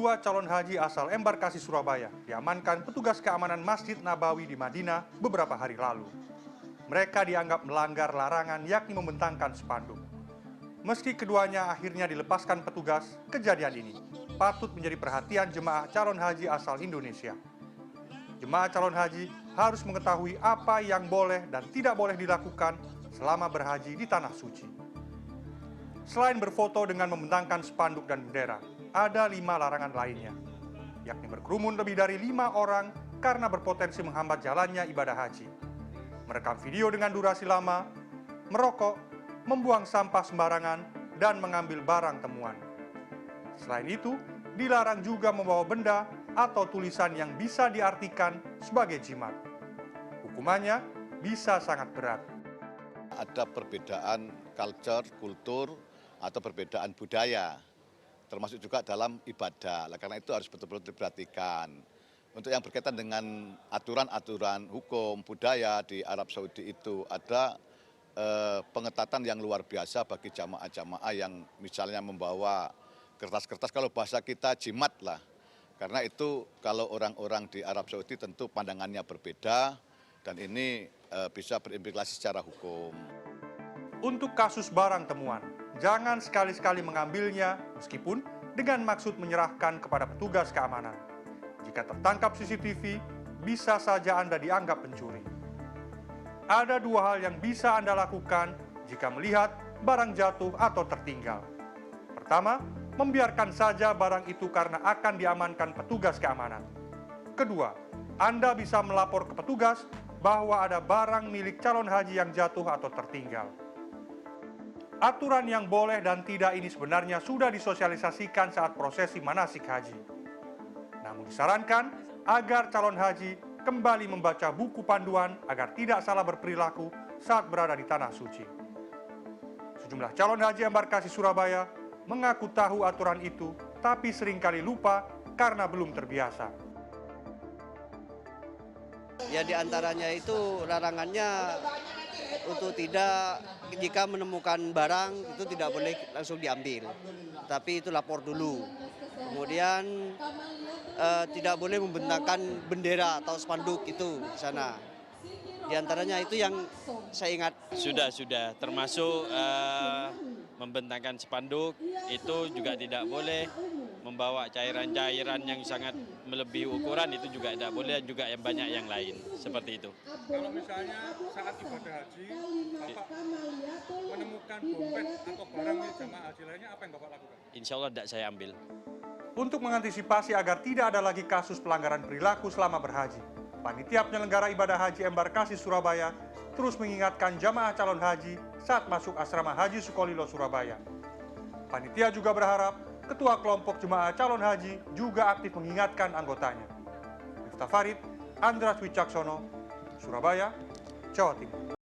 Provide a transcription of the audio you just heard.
Dua calon haji asal embarkasi Surabaya diamankan petugas keamanan Masjid Nabawi di Madinah beberapa hari lalu. Mereka dianggap melanggar larangan yakni membentangkan spanduk. Meski keduanya akhirnya dilepaskan petugas, kejadian ini patut menjadi perhatian jemaah calon haji asal Indonesia. Jemaah calon haji harus mengetahui apa yang boleh dan tidak boleh dilakukan selama berhaji di Tanah Suci. Selain berfoto dengan membentangkan spanduk dan bendera, ada 5 larangan lainnya, yakni berkerumun lebih dari 5 orang karena berpotensi menghambat jalannya ibadah haji, merekam video dengan durasi lama, merokok, membuang sampah sembarangan, dan mengambil barang temuan. Selain itu, dilarang juga membawa benda atau tulisan yang bisa diartikan sebagai jimat. Hukumannya bisa sangat berat. Ada perbedaan kultur, atau perbedaan budaya, termasuk juga dalam ibadah. Karena itu harus betul-betul diperhatikan. Untuk yang berkaitan dengan aturan-aturan hukum, budaya di Arab Saudi itu ada pengetatan yang luar biasa bagi jamaah-jamaah yang misalnya membawa kertas-kertas, kalau bahasa kita jimat lah. Karena itu kalau orang-orang di Arab Saudi tentu pandangannya berbeda dan ini bisa berimplikasi secara hukum. Untuk kasus barang temuan, jangan sekali-sekali mengambilnya meskipun dengan maksud menyerahkan kepada petugas keamanan. Jika tertangkap CCTV, bisa saja Anda dianggap pencuri. Ada 2 hal yang bisa Anda lakukan jika melihat barang jatuh atau tertinggal. Pertama, membiarkan saja barang itu karena akan diamankan petugas keamanan. Kedua, Anda bisa melapor ke petugas bahwa ada barang milik calon haji yang jatuh atau tertinggal. Aturan yang boleh dan tidak ini sebenarnya sudah disosialisasikan saat prosesi manasik haji. Namun disarankan agar calon haji kembali membaca buku panduan agar tidak salah berperilaku saat berada di Tanah Suci. Sejumlah calon haji embarkasi Surabaya mengaku tahu aturan itu, tapi seringkali lupa karena belum terbiasa. Ya diantaranya itu larangannya untuk tidak, jika menemukan barang itu tidak boleh langsung diambil, tapi itu lapor dulu. Kemudian tidak boleh membentangkan bendera atau spanduk itu di sana. Di antaranya itu yang saya ingat. Sudah, termasuk membentangkan spanduk itu juga tidak boleh, membawa cairan-cairan yang sangat melebihi ukuran itu juga tidak boleh, juga yang banyak yang lain seperti itu. Kalau misalnya saat ibadah haji, Bapak menemukan dompet atau barang milik jamaah haji lainnya, apa yang Bapak lakukan? Insya Allah tidak saya ambil. Untuk mengantisipasi agar tidak ada lagi kasus pelanggaran perilaku selama berhaji, Panitia Penyelenggara Ibadah Haji Embarkasi Surabaya terus mengingatkan jamaah calon haji saat masuk asrama Haji Sukolilo Surabaya. Panitia juga berharap Ketua Kelompok Jemaah Calon Haji juga aktif mengingatkan anggotanya. Miftah Farid, Andras Wicaksono, Surabaya, Jawa Timur.